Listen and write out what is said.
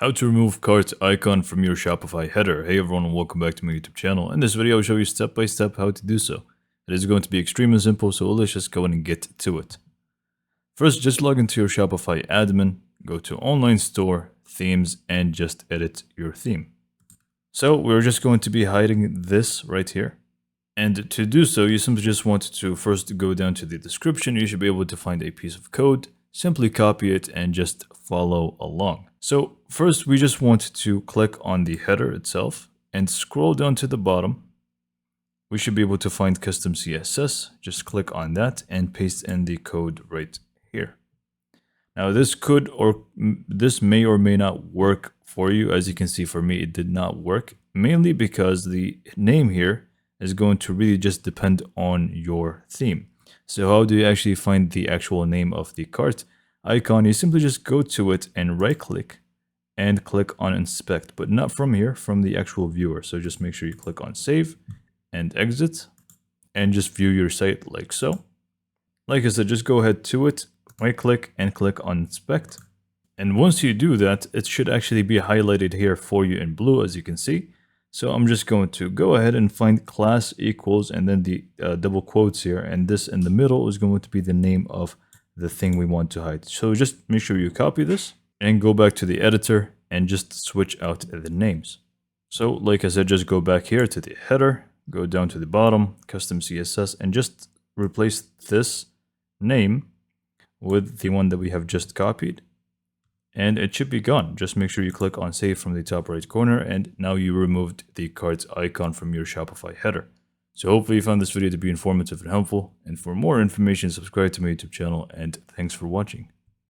How to remove cart icon from your Shopify header. Hey everyone, and welcome back to my YouTube channel. In this video, I'll show you step by step how to do so. It is going to be extremely simple, so let's just go and get to it. First, just log into your Shopify admin, go to online store, themes, and just edit your theme. So we're just going to be hiding this right here. And to do so, you simply just want to first go down to the description. You should be able to find a piece of code, simply copy it and just follow along. So first, we just want to click on the header itself and scroll down to the bottom. We should be able to find custom CSS. Just click on that and paste in the code right here. Now this may or may not work for you. As you can see, for me, it did not work, mainly because the name here is going to really just depend on your theme. So how do you actually find the actual name of the cart icon? You simply just go to it and right click and click on inspect, but not from here, from the actual viewer. So just make sure you click on save and exit and just view your site like so. Like I said, just go ahead to it, right click and click on inspect. And once you do that, it should actually be highlighted here for you in blue, as you can see. So I'm just going to go ahead and find class equals and then the double quotes here. And this in the middle is going to be the name of the thing we want to hide. So just make sure you copy this and go back to the editor and just switch out the names. So like I said, just go back here to the header, go down to the bottom, custom CSS, and just replace this name with the one that we have just copied. And it should be gone. Just make sure you click on save from the top right corner, and now you removed the cart icon from your Shopify header. So hopefully you found this video to be informative and helpful, and for more information, subscribe to my YouTube channel, and thanks for watching.